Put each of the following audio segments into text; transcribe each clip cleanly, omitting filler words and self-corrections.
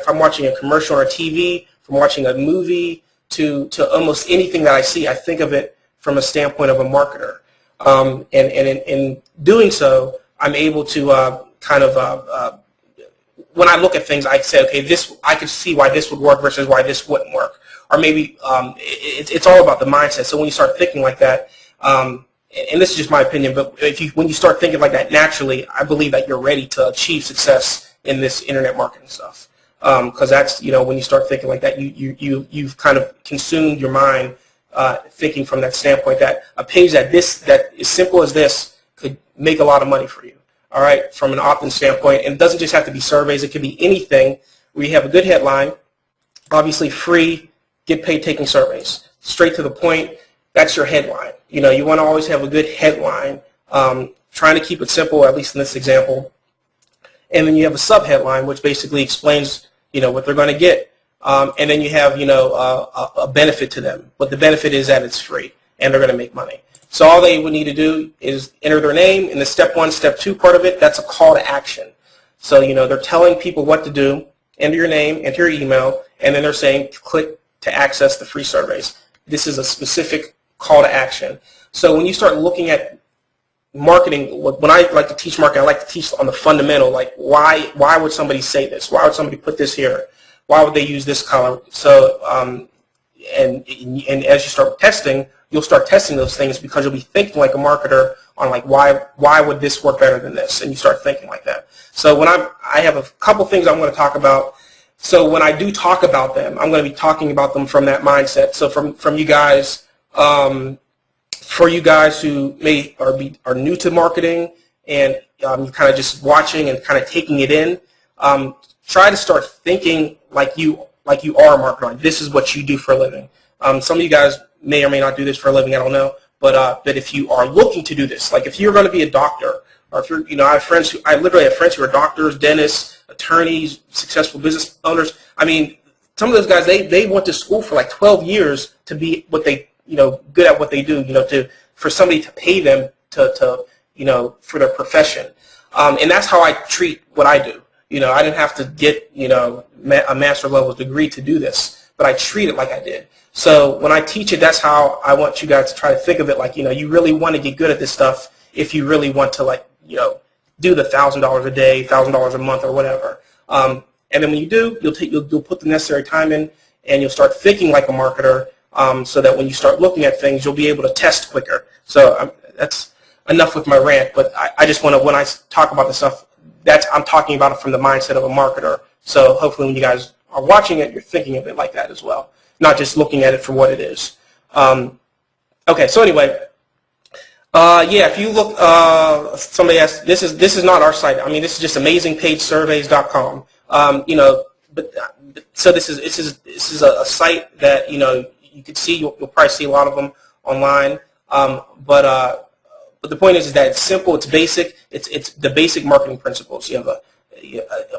I'm watching a commercial or a TV, from watching a movie to almost anything that I see, I think of it from a standpoint of a marketer. And in doing so, I'm able to when I look at things, I say, okay, I could see why this would work versus why this wouldn't work. Or maybe it's all about the mindset. So when you start thinking like that, and this is just my opinion, but when you start thinking like that naturally, I believe that you're ready to achieve success in this internet marketing stuff. Because that's, when you start thinking like that, you've kind of consumed your mind thinking from that standpoint that a page that is simple as this could make a lot of money for you. All right, from an opt-in standpoint, and it doesn't just have to be surveys. It could be anything where you have a good headline, obviously free, get paid taking surveys, straight to the point. That's your headline. You want to always have a good headline, trying to keep it simple, at least in this example. And then you have a sub-headline, which basically explains, what they're going to get. And then you have, a benefit to them. But the benefit is that it's free, and they're going to make money. So all they would need to do is enter their name. In the step 1, step 2 part of it, that's a call to action. So, they're telling people what to do. Enter your name, enter your email, and then they're saying click to access the free surveys. This is a specific call to action. So when you start looking at marketing, when I like to teach marketing, I like to teach on the fundamental, like why would somebody say this? Why would somebody put this here? Why would they use this color? So, and as you start testing, you'll start testing those things because you'll be thinking like a marketer on like why would this work better than this, and you start thinking like that. So when I have a couple things I'm going to talk about. So when I do talk about them, I'm going to be talking about them from that mindset. So from you guys, for you guys who are new to marketing and kind of just watching and kind of taking it in, try to start thinking like you are a marketer. Like this is what you do for a living. Some of you guys may or may not do this for a living, I don't know, but if you are looking to do this, like if you're going to be a doctor, or if you're, I literally have friends who are doctors, dentists, attorneys, successful business owners. I mean, some of those guys, they went to school for like 12 years to be what they, good at what they do, for somebody to pay them to for their profession. And that's how I treat what I do. I didn't have to get, a master level degree to do this, but I treat it like I did. So when I teach it, that's how I want you guys to try to think of it. Like, you really want to get good at this stuff if you really want to, like, do the $1,000 a day, $1,000 a month, or whatever. And then when you do, you'll put the necessary time in, and you'll start thinking like a marketer, so that when you start looking at things, you'll be able to test quicker. So that's enough with my rant. But I just want to, when I talk about this stuff, I'm talking about it from the mindset of a marketer. So hopefully when you guys are watching it, you're thinking of it like that as well, not just looking at it for what it is. Okay, so anyway, yeah, if you look, somebody asked, this is not our site. I mean, this is just amazingpagesurveys.com. So this is a site that you could see. You'll probably see a lot of them online. But the point is that it's simple, it's basic, it's the basic marketing principles. You have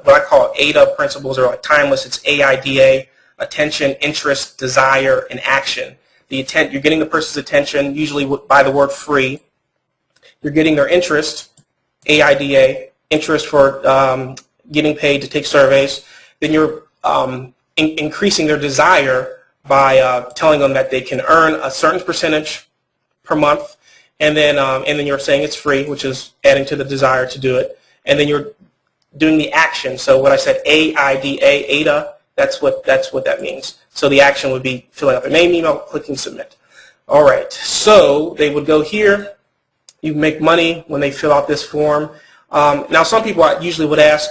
what I call AIDA principles, or like timeless. It's AIDA: attention, interest, desire, and action. You're getting the person's attention, usually by the word free. You're getting their interest, AIDA, interest for getting paid to take surveys. Then you're increasing their desire by telling them that they can earn a certain percentage per month. And then you're saying it's free, which is adding to the desire to do it. And then you're doing the action. So when I said AIDA, AIDA, that's what that means. So the action would be filling out their name, email, clicking submit. All right. So they would go here. You make money when they fill out this form. Now, some people usually would ask,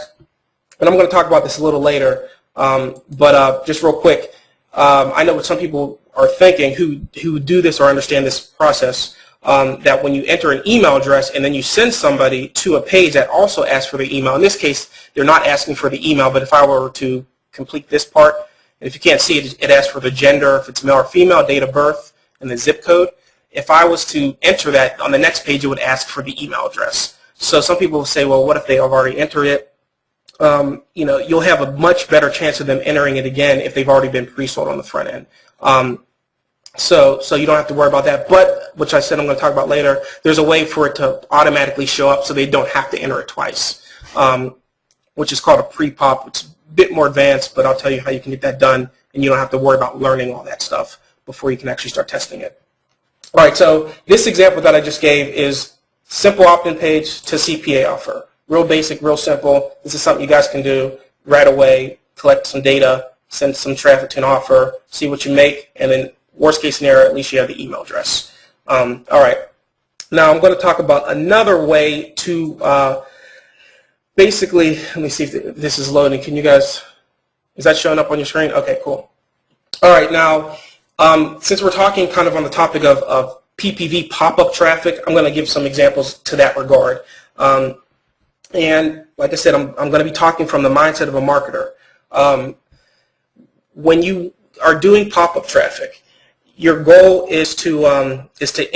and I'm going to talk about this a little later, but just real quick, I know what some people are thinking who do this or understand this process. That when you enter an email address and then you send somebody to a page that also asks for the email, in this case, they're not asking for the email, but if I were to complete this part, and if you can't see it, it asks for the gender, if it's male or female, date of birth, and the zip code. If I was to enter that, on the next page, it would ask for the email address. So some people will say, well, what if they have already entered it? You'll have a much better chance of them entering it again if they've already been pre-sold on the front end. So you don't have to worry about that, but, which I said I'm going to talk about later, there's a way for it to automatically show up so they don't have to enter it twice. which is called a pre-pop. It's a bit more advanced, but I'll tell you how you can get that done, and you don't have to worry about learning all that stuff before you can actually start testing it. All right, so this example that I just gave is simple opt-in page to CPA offer. Real basic, real simple. This is something you guys can do right away, collect some data, send some traffic to an offer, see what you make, and then worst case scenario, at least you have the email address. All right, now I'm going to talk about another way to basically, let me see if this is loading. Can you guys, is that showing up on your screen? Okay, cool. All right, now, since we're talking kind of on the topic of PPV pop-up traffic, I'm going to give some examples to that regard. And like I said, I'm going to be talking from the mindset of a marketer. When you are doing pop-up traffic, your goal is to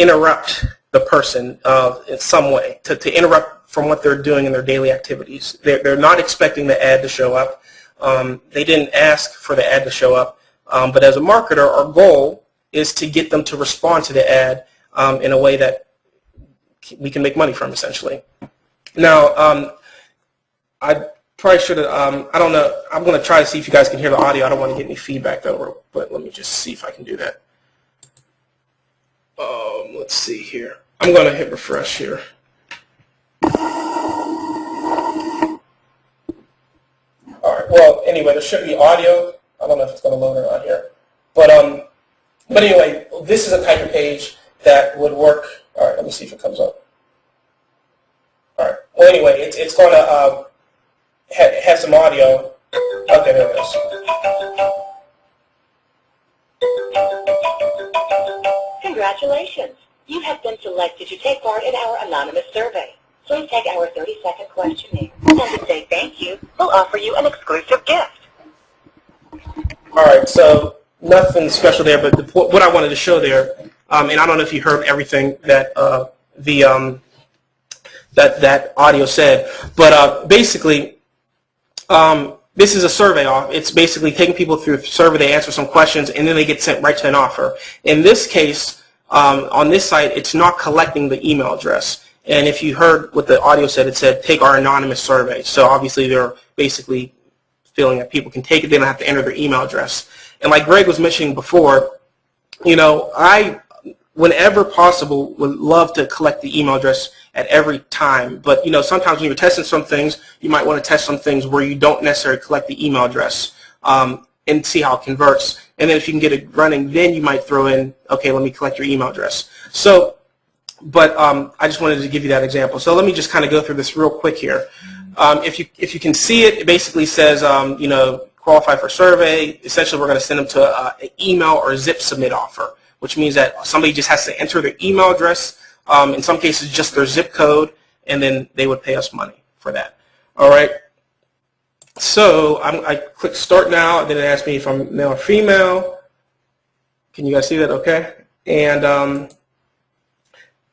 interrupt the person in some way, to interrupt from what they're doing in their daily activities. They're not expecting the ad to show up. They didn't ask for the ad to show up. But as a marketer, our goal is to get them to respond to the ad in a way that we can make money from, essentially. Now, I probably should have, I don't know, I'm going to try to see if you guys can hear the audio. I don't want to get any feedback, though, but let me just see if I can do that. Let's see here. I'm going to hit refresh here. All right, well, anyway, there should be audio. I don't know if it's going to load or not here. But anyway, this is a type of page that would work. All right, let me see if it comes up. All right. Well, anyway, it's going to have some audio. Okay, there it is. Congratulations. You have been selected to take part in our anonymous survey. Please take our 30-second questionnaire. And to say thank you, we'll offer you an exclusive gift. All right, so nothing special there, but what I wanted to show there, and I don't know if you heard everything that that audio said, but basically, this is a survey off. It's basically taking people through a survey, they answer some questions, and then they get sent right to an offer. In this case, on this site, it's not collecting the email address. And if you heard what the audio said, it said, take our anonymous survey. So obviously, they're basically feeling that people can take it. They don't have to enter their email address. And like Greg was mentioning before, you know, I, whenever possible, would love to collect the email address at every time. But, you know, sometimes when you're testing some things, you might want to test some things where you don't necessarily collect the email address and see how it converts. And then if you can get it running, then you might throw in, okay, let me collect your email address. So, but I just wanted to give you that example. So let me just kind of go through this real quick here. If you can see it, it basically says, you know, qualify for survey. Essentially, we're going to send them to an email or zip submit offer, which means that somebody just has to enter their email address, in some cases just their zip code, and then they would pay us money for that. All right. So I click start now, and then it asks me if I'm male or female. Can you guys see that? Okay. And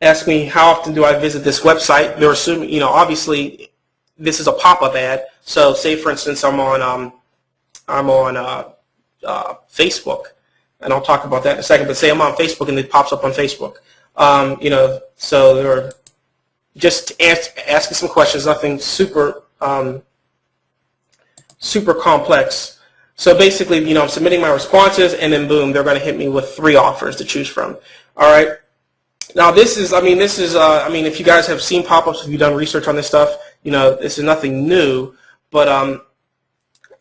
ask me how often do I visit this website. They're assuming, you know, obviously this is a pop-up ad. So say for instance I'm on Facebook, and I'll talk about that in a second. But say I'm on Facebook and it pops up on Facebook. You know, so they're just asking some questions, nothing super super complex. So basically, you know, I'm submitting my responses, and then boom, they're going to hit me with 3 offers to choose from. All right. Now this is, I mean, if you guys have seen pop-ups, if you've done research on this stuff, you know, this is nothing new. But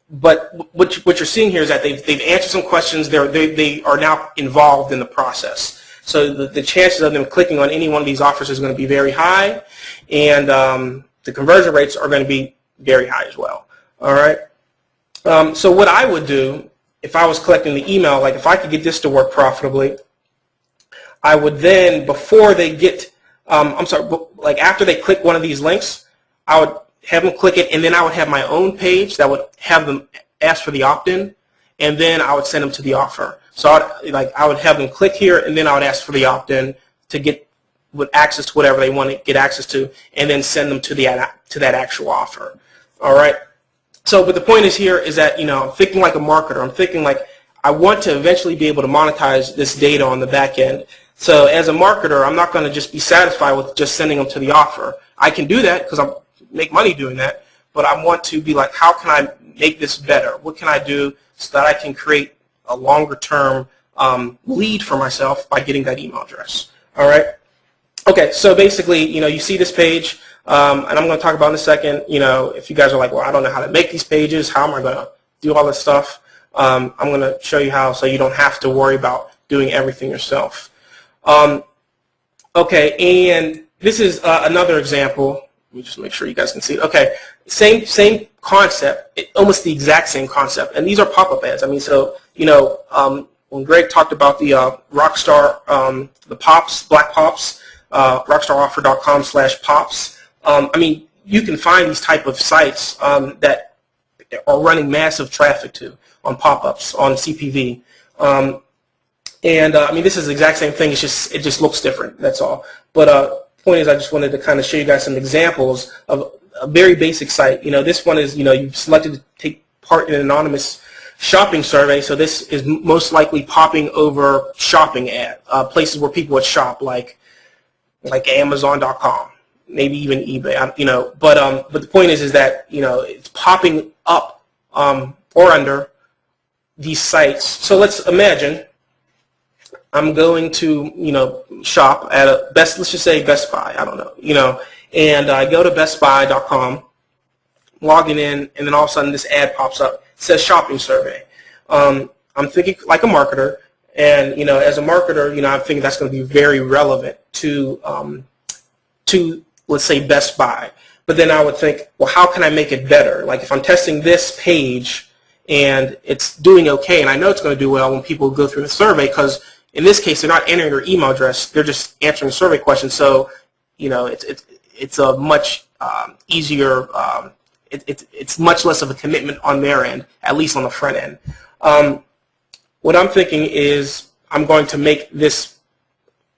what you're seeing here is that they've answered some questions. They are now involved in the process. So the chances of them clicking on any one of these offers is going to be very high, and the conversion rates are going to be very high as well. All right. So what I would do if I was collecting the email, like if I could get this to work profitably, I would then, before they get, like after they click one of these links, I would have them click it, and then I would have my own page that would have them ask for the opt-in, and then I would send them to the offer. So I would have them click here, and then I would ask for the opt-in to get with access to whatever they want to get access to, and then send them to that actual offer. All right. So, but the point is here is that, you know, I'm thinking like a marketer. I'm thinking like I want to eventually be able to monetize this data on the back end. So as a marketer, I'm not going to just be satisfied with just sending them to the offer. I can do that because I make money doing that, but I want to be like, how can I make this better? What can I do so that I can create a longer term lead for myself by getting that email address? All right. Okay, so basically, you see this page, and I'm going to talk about in a second, if you guys are like, well, I don't know how to make these pages, how am I going to do all this stuff? I'm going to show you how, so you don't have to worry about doing everything yourself. Okay, and this is another example. Let me just make sure you guys can see it. Okay, same concept, almost the exact same concept, and these are pop-up ads. I mean, so, when Greg talked about the Rockstar, the Pops, Black Pops, rockstaroffer.com/pops. I mean, you can find these type of sites that are running massive traffic to on pop-ups on CPV, I mean, this is the exact same thing. It just looks different. That's all. But point is, I just wanted to kind of show you guys some examples of a very basic site. This one is you've selected to take part in an anonymous shopping survey, so this is most likely popping over shopping ad places where people would shop, like Amazon.com, maybe even eBay, but the point is that it's popping up or under these sites. So let's imagine I'm going to shop at let's just say Best Buy, I don't know, and I go to bestbuy.com, logging in, and then all of a sudden this ad pops up. It says shopping survey. I'm thinking like a marketer. And as a marketer, I'm thinking that's going to be very relevant to let's say Best Buy. But then I would think, well, how can I make it better? Like if I'm testing this page and it's doing okay, and I know it's going to do well when people go through the survey, because in this case they're not entering their email address; they're just answering survey questions. So it's a much easier. It's much less of a commitment on their end, at least on the front end. What I'm thinking is I'm going to make this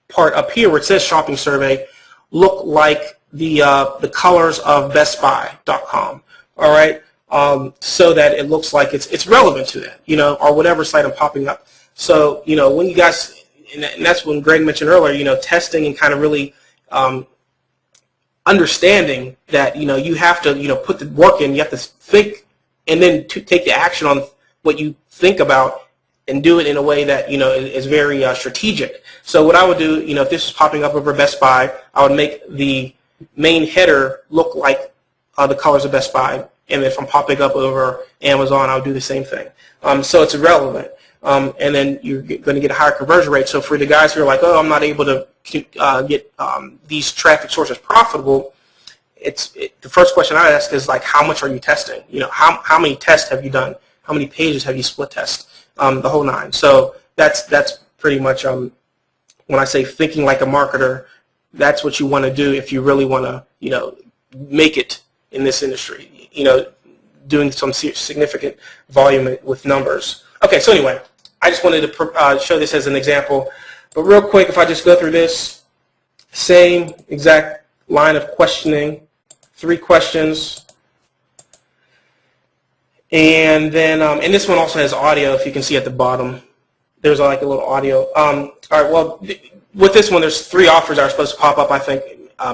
part up here where it says shopping survey look like the colors of bestbuy.com, all right, so that it looks like it's relevant to that, or whatever site I'm popping up. So, when you guys, and that's when Greg mentioned earlier, testing and kind of really understanding that, you have to, put the work in, you have to think and then to take the action on what you think about and do it in a way that is very strategic. So what I would do, if this is popping up over Best Buy, I would make the main header look like the colors of Best Buy, and if I'm popping up over Amazon, I would do the same thing. So it's irrelevant, and then you're going to get a higher conversion rate. So for the guys who are like, oh, I'm not able to get these traffic sources profitable, the first question I ask is like, how much are you testing? How many tests have you done? How many pages have you split test? The whole nine. So that's pretty much when I say thinking like a marketer, that's what you want to do if you really want to make it in this industry. Doing some significant volume with numbers. Okay, so anyway, I just wanted to show this as an example. But real quick, if I just go through this, same exact line of questioning, 3 questions. And then, and this one also has audio, if you can see at the bottom. There's like a little audio. All right, well, with this one, there's 3 offers that are supposed to pop up, I think,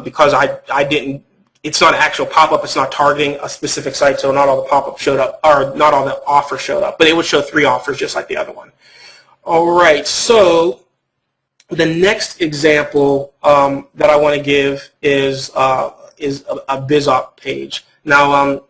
because I didn't, it's not an actual pop-up, it's not targeting a specific site, so not all the pop-up showed up, or not all the offers showed up, but it would show 3 offers just like the other one. All right, so the next example that I want to give is a BizOp page. Now,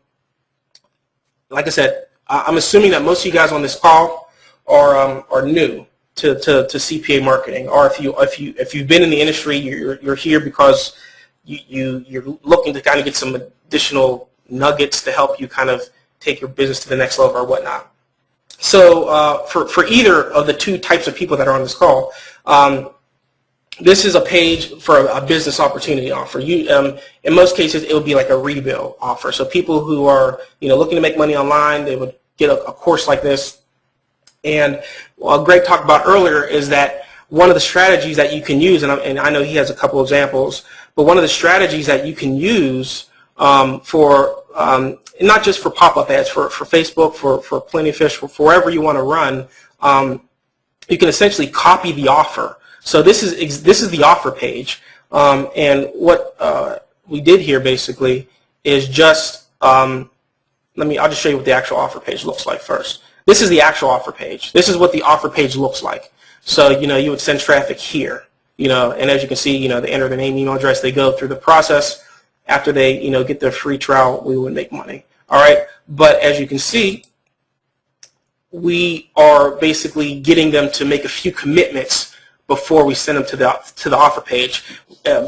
like I said, I'm assuming that most of you guys on this call are new to CPA marketing, or if you've been in the industry, you're here because you're looking to kind of get some additional nuggets to help you kind of take your business to the next level or whatnot. So for either of the 2 types of people that are on this call, this is a page for a business opportunity offer. In most cases, it would be like a rebill offer. So people who are looking to make money online, they would get a course like this. And what Greg talked about earlier is that one of the strategies that you can use, and I know he has a couple examples, but one of the strategies that you can use for not just for pop-up ads, for Facebook, for Plenty of Fish, for wherever you want to run, you can essentially copy the offer. So this is the offer page, and what we did here basically is just I'll just show you what the actual offer page looks like first. This is the actual offer page. This is what the offer page looks like. So, you would send traffic here, and as you can see, they enter their name, email address, they go through the process. After they, get their free trial, we would make money. All right. But as you can see, we are basically getting them to make a few commitments before we send them to the offer page.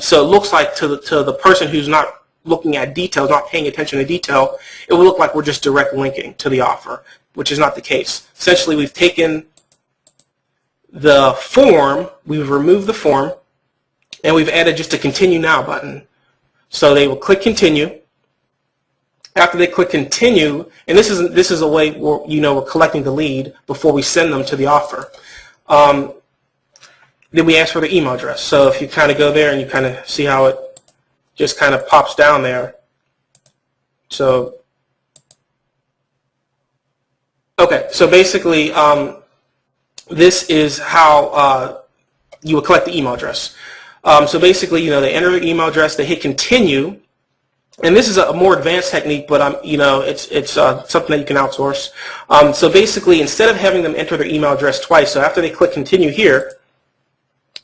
So it looks like to the person who's not looking at details, not paying attention to detail, it will look like we're just direct linking to the offer, which is not the case. Essentially, we've taken the form, we've removed the form, and we've added just a continue now button. So they will click continue. After they click continue, and this is a way where, we're collecting the lead before we send them to the offer. Then we ask for the email address. So if you kind of go there and you kind of see how it just kind of pops down there. So, okay, so basically this is how you would collect the email address. So basically, they enter their email address, they hit continue, and this is a more advanced technique, but it's something that you can outsource. So basically, instead of having them enter their email address twice, so after they click continue here,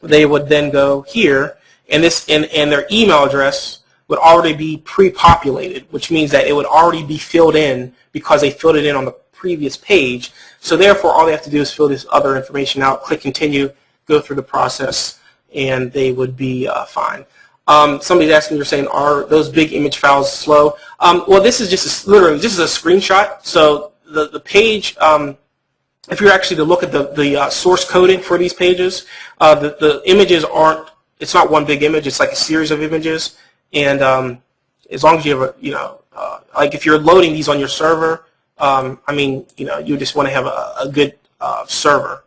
they would then go here, and their email address would already be pre-populated, which means that it would already be filled in because they filled it in on the previous page. So therefore, all they have to do is fill this other information out, click continue, go through the process, and they would be fine. Somebody's asking, you're saying, are those big image files slow? Well, this is just literally this is a screenshot. So the page, if you're actually to look at the source coding for these pages, the images aren't. It's not one big image. It's like a series of images, and as long as you have like if you're loading these on your server, you just want to have a good server.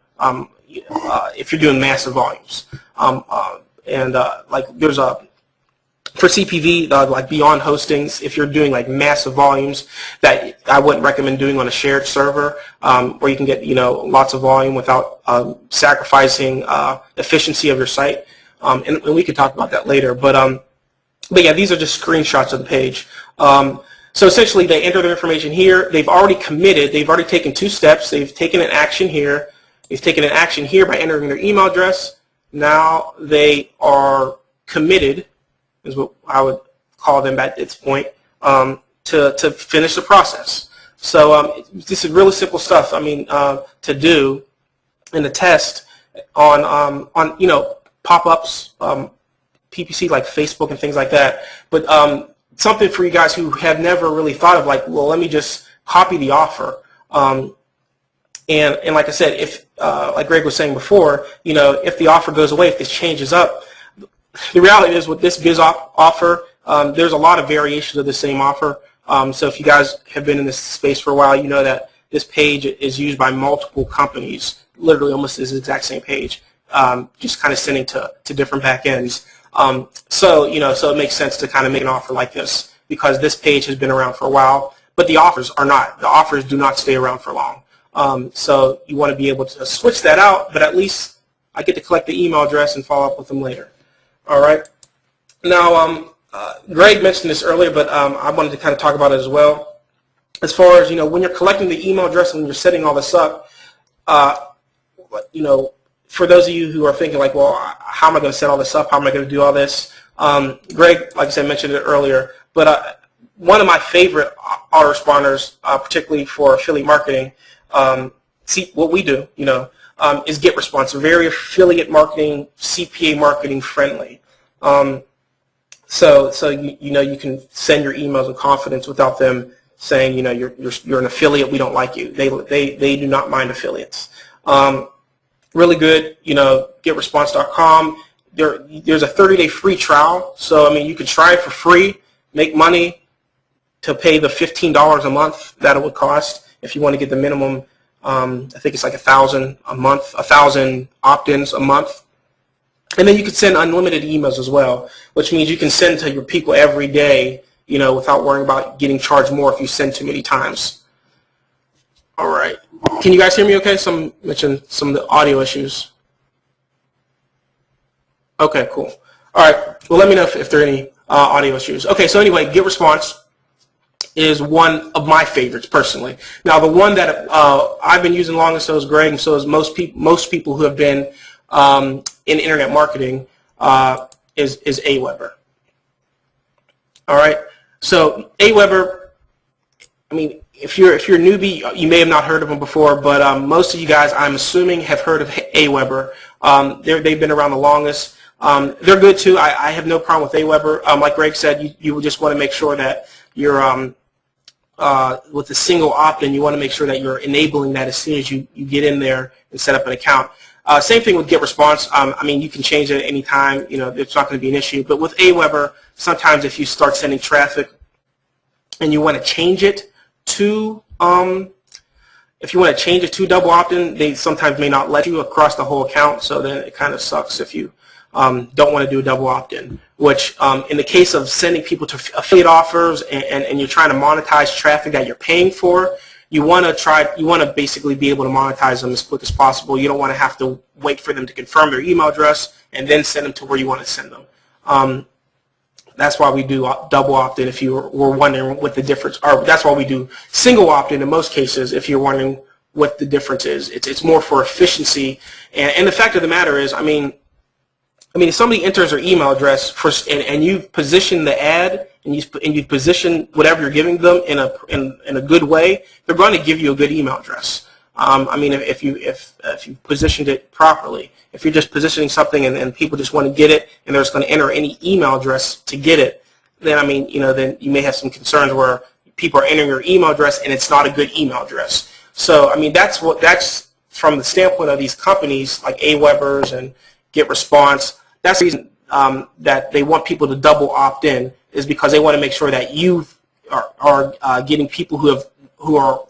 If you're doing massive volumes, like there's for CPV, like beyond hostings, if you're doing like massive volumes, that I wouldn't recommend doing on a shared server, where you can get lots of volume without sacrificing efficiency of your site. And we could talk about that later. But yeah, these are just screenshots of the page. So essentially, they enter their information here. They've already committed. They've already taken 2 steps. They've taken an action here. They've taken an action here by entering their email address. Now they are committed, is what I would call them at this point, to finish the process. So this is really simple stuff. To do in the test on pop-ups, PPC like Facebook and things like that. But something for you guys who have never really thought of, like, well, let me just copy the offer. And like I said, if like Greg was saying before, if the offer goes away, if this changes up, the reality is with this biz offer, there's a lot of variations of the same offer. So if you guys have been in this space for a while, you know that this page is used by multiple companies, literally almost this exact same page, just kind of sending to different back ends. So it makes sense to kind of make an offer like this because this page has been around for a while, but the offers are not. The offers do not stay around for long. So you want to be able to switch that out, but at least I get to collect the email address and follow up with them later. All right. Now, Greg mentioned this earlier, but I wanted to kind of talk about it as well. As far as, when you're collecting the email address and when you're setting all this up, for those of you who are thinking like, well, how am I going to set all this up? How am I going to do all this? Greg, like I said, mentioned it earlier, but one of my favorite autoresponders, particularly for affiliate marketing, see what we do, is GetResponse. Very affiliate marketing, CPA marketing friendly. So you can send your emails with confidence without them saying, you're an affiliate, we don't like you. They do not mind affiliates. Really good, GetResponse.com. There's a 30-day free trial, so you can try it for free, make money to pay the $15 a month that it would cost if you want to get the minimum. I think it's like 1,000 a month, 1,000 opt-ins a month. And then you can send unlimited emails as well, which means you can send to your people every day, without worrying about getting charged more if you send too many times. All right. Can you guys hear me okay? Mentioned some of the audio issues. Okay, cool. All right. Well, let me know if there are any audio issues. Okay, so anyway, GetResponse. is one of my favorites personally. Now, the one that I've been using longest, so is Greg, and so is most people who have been in internet marketing, is Aweber. All right. So Aweber, I mean, if you're a newbie, you may have not heard of them before, but most of you guys, I'm assuming, have heard of Aweber. They've been around the longest. They're good too. I have no problem with Aweber. Like Greg said, you just want to make sure that you're with the single opt-in, you want to make sure that you're enabling that as soon as you get in there and set up an account. Same thing with GetResponse. I mean, you can change it at any time. You know, it's not going to be an issue. But with Aweber, sometimes if you start sending traffic and you want to change it to double opt-in, they sometimes may not let you across the whole account. So then it kind of sucks if you don't want to do a double opt-in, which in the case of sending people to affiliate offers and you're trying to monetize traffic that you're paying for, you want to basically be able to monetize them as quick as possible. You don't want to have to wait for them to confirm their email address and then send them to where you want to send them. That's why we do double opt-in if you were wondering what the difference, or that's why we do single opt-in in most cases if you're wondering what the difference is. It's more for efficiency. And the fact of the matter is, I mean, if somebody enters their email address and you position the ad and you position whatever you're giving them in a good way, they're going to give you a good email address. I mean, if you positioned it properly. If you're just positioning something and people just want to get it and they're just going to enter any email address to get it, then I mean, then you may have some concerns where people are entering your email address and it's not a good email address. So I mean, that's from the standpoint of these companies like Aweber's and GetResponse. That's the reason that they want people to double opt in, is because they want to make sure that you are getting people who are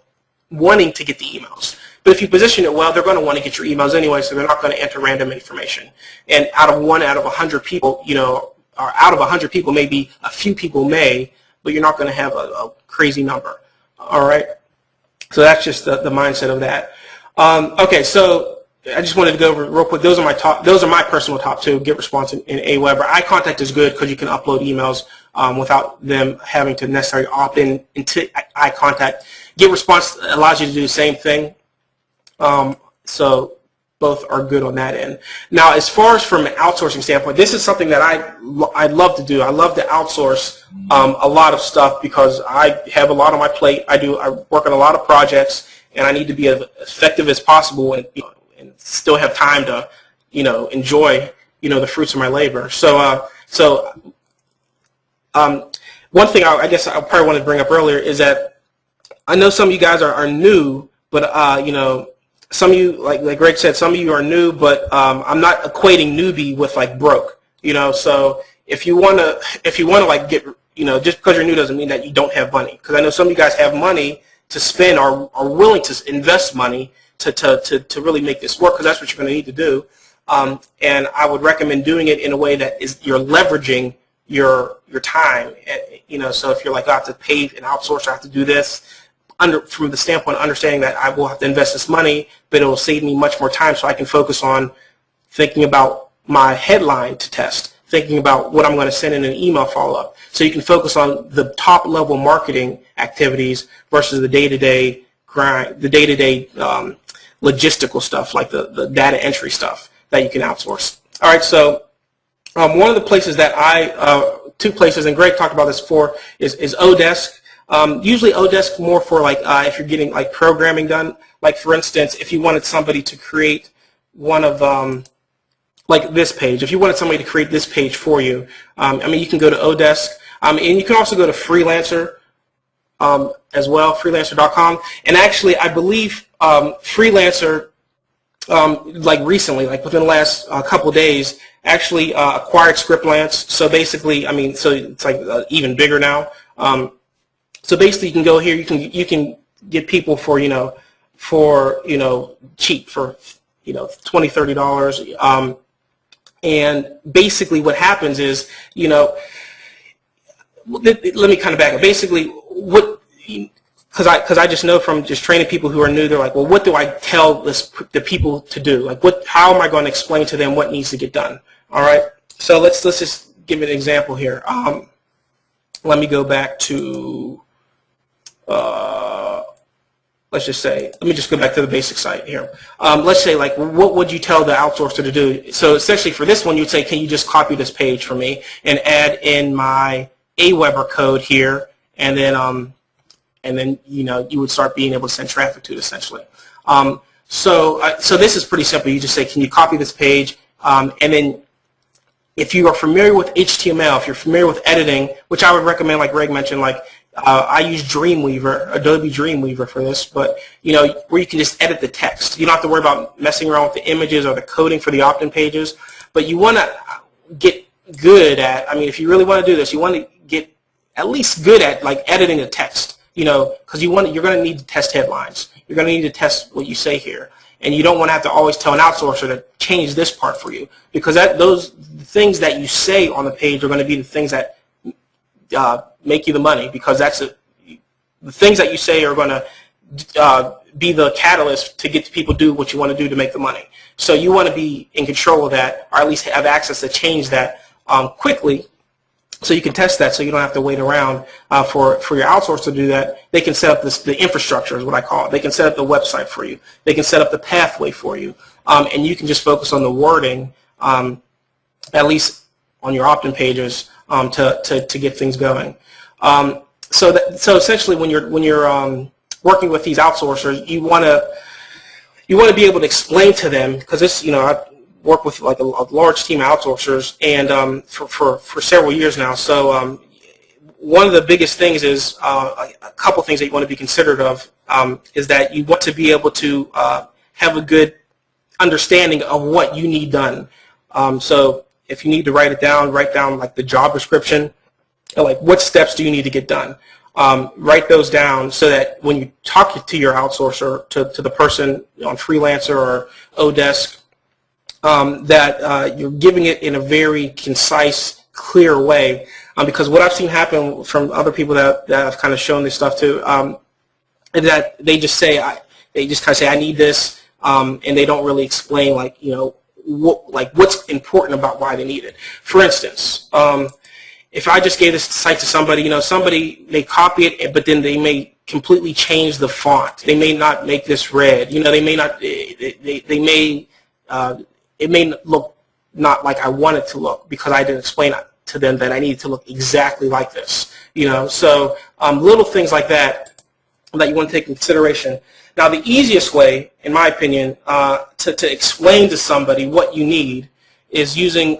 wanting to get the emails. But if you position it well, they're going to want to get your emails anyway, so they're not going to enter random information. And out of 100 people, or out of 100 people, maybe a few people may, but you're not going to have a crazy number. All right. So that's just the mindset of that. Okay, so I just wanted to go over real quick. Those are my personal top two: GetResponse and Aweber. iContact is good because you can upload emails without them having to necessarily opt in into iContact. GetResponse allows you to do the same thing. So both are good on that end. Now, as far as from an outsourcing standpoint, this is something that I love to do. I love to outsource a lot of stuff because I have a lot on my plate. I work on a lot of projects, and I need to be as effective as possible and still have time to, enjoy, the fruits of my labor. So, one thing I guess I probably wanted to bring up earlier is that I know some of you guys are new, but some of you, like Greg said, some of you are new, but I'm not equating newbie with like broke. So if you want to like get, just because you're new doesn't mean that you don't have money. Because I know some of you guys have money to spend or are willing to invest money to really make this work, because that's what you're going to need to do. And I would recommend doing it in a way that you're leveraging your time. So if you're like, I have to pay an outsourcer, I have to do this, from the standpoint of understanding that I will have to invest this money, but it will save me much more time so I can focus on thinking about my headline to test, thinking about what I'm going to send in an email follow-up. So you can focus on the top-level marketing activities versus the day-to-day grind, the day-to-day logistical stuff, like the data entry stuff that you can outsource. All right, so one of the places that two places, and Greg talked about this before, is Odesk. Usually Odesk more for like if you're getting like programming done. Like for instance, if you wanted somebody to create one of like this page, if you wanted somebody to create this page for you, you can go to Odesk, and you can also go to Freelancer as well, freelancer.com. And actually, I believe Freelancer, like recently, like within the last couple days, actually acquired Scriptlance. So basically, so it's like even bigger now. So basically, you can go here. You can get people for cheap, for $20-$30. And basically, what happens is let me kind of back up. Basically, because I just know from just training people who are new, they're like, well, what do I tell the people to do? Like, how am I going to explain to them what needs to get done? All right. So let's just give an example here. Let me go back to let's just say, let me just go back to the basic site here. Let's say, like, what would you tell the outsourcer to do? So essentially for this one, you'd say, can you just copy this page for me and add in my Aweber code here, and then you would start being able to send traffic to it essentially. So this is pretty simple. You just say, can you copy this page? And then if you are familiar with HTML, if you're familiar with editing, which I would recommend, like Greg mentioned, like I use Dreamweaver, Adobe Dreamweaver for this, but where you can just edit the text. You don't have to worry about messing around with the images or the coding for the opt-in pages, but you want to get good at, I mean, if you really want to do this, you want to get at least good at like editing the text, because you're going to need to test headlines. You're going to need to test what you say here. And you don't want to have to always tell an outsourcer to change this part for you, because those things that you say on the page are going to be the things that make you the money, because the things that you say are going to be the catalyst to get people do what you want to do to make the money. So you want to be in control of that, or at least have access to change that quickly, so you can test that, so you don't have to wait around for your outsourcer to do that. They can set up the infrastructure is what I call it. They can set up the website for you. They can set up the pathway for you, and you can just focus on the wording, at least on your opt-in pages, to get things going. So essentially, when you're working with these outsourcers, you want to be able to explain to them, because this, I work with like a large team of outsourcers, and for several years now. So one of the biggest things is a couple things that you want to be considerate of, is that you want to be able to have a good understanding of what you need done. So if you need to write down like the job description, like what steps do you need to get done. Write those down so that when you talk to your outsourcer, to the person on Freelancer or Odesk, that you're giving it in a very concise, clear way. Because what I've seen happen from other people that I've kind of shown this stuff to, is that they just kind of say, I need this, and they don't really explain what's important about why they need it. For instance, if I just gave this site to somebody, somebody may copy it, but then they may completely change the font. They may not make this red. They may not. They may. It may look not like I want it to look, because I didn't explain it to them that I need it to look exactly like this. So little things like that you want to take into consideration. Now, the easiest way, in my opinion, to explain to somebody what you need is using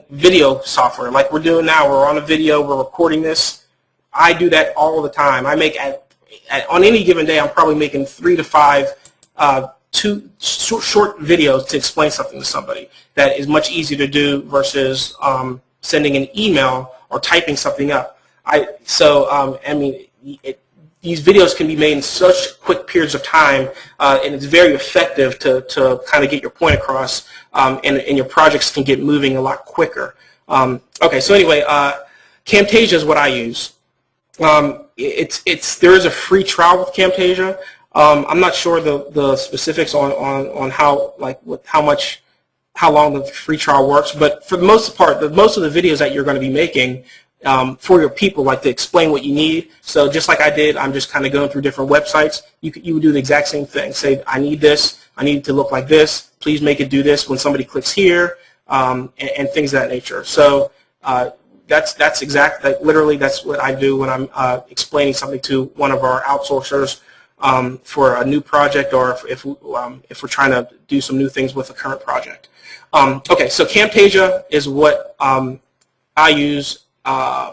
video software, like we're doing now. We're on a video. We're recording this. I do that all the time. I make on any given day, I'm probably making 3 to 5 short videos to explain something to somebody. That is much easier to do versus sending an email or typing something up. These videos can be made in such quick periods of time, and it's very effective to kind of get your point across, and your projects can get moving a lot quicker. Okay, so anyway, Camtasia is what I use. There is a free trial with Camtasia. I'm not sure the specifics on how long the free trial works, but for the most part, most of the videos that you're going to be making for your people, like to explain what you need. So just like I did, I'm just kind of going through different websites. You would do the exact same thing. Say, I need this. I need it to look like this. Please make it do this when somebody clicks here, and things of that nature. So that's exactly, literally, that's what I do when I'm explaining something to one of our outsourcers for a new project, or if we're trying to do some new things with a current project. Okay, so Camtasia is what I use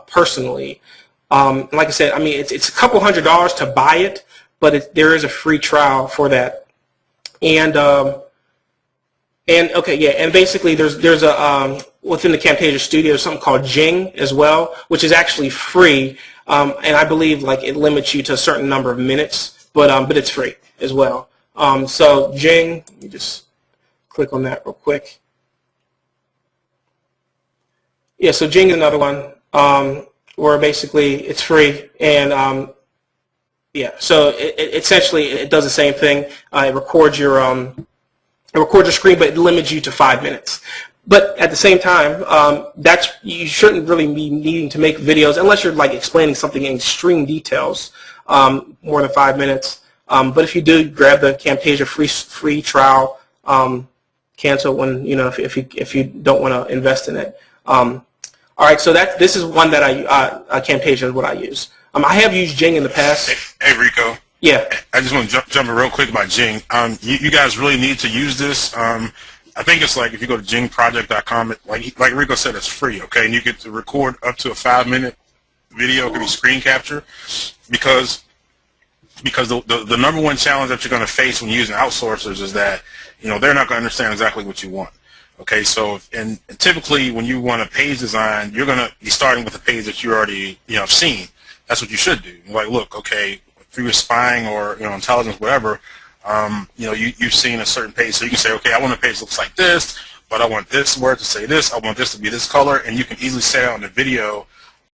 personally. Like I said, I mean, it's a couple $100 to buy it, but there is a free trial for that. And okay, yeah, and basically there's a within the Camtasia Studio there's something called Jing as well, which is actually free, and I believe like it limits you to a certain number of minutes, but it's free as well. So Jing, let me just click on that real quick. Yeah, so Jing is another one where basically it's free, and yeah, so essentially it does the same thing. It records your screen, but it limits you to 5 minutes. But at the same time, you shouldn't really be needing to make videos unless you're like explaining something in extreme details. more than 5 minutes. But if you do, grab the Camtasia free trial. Cancel when if you don't want to invest in it. All right, so this is one that Camtasia is what I use. I have used Jing in the past. Hey Rico. Yeah. I just want to jump in real quick about Jing. You guys really need to use this. I think it's like if you go to jingproject.com, like Rico said, it's free, okay? And you get to record up to a 5-minute video. It can be screen capture because the number one challenge that you're going to face when using outsourcers is that they're not going to understand exactly what you want. Okay, so and typically when you want a page design, you're going to be starting with a page that you already have seen. That's what you should do. Like, look, okay, through your spying or intelligence, whatever, you've seen a certain page, so you can say, okay, I want a page that looks like this, but I want this word to say this, I want this to be this color, and you can easily say on the video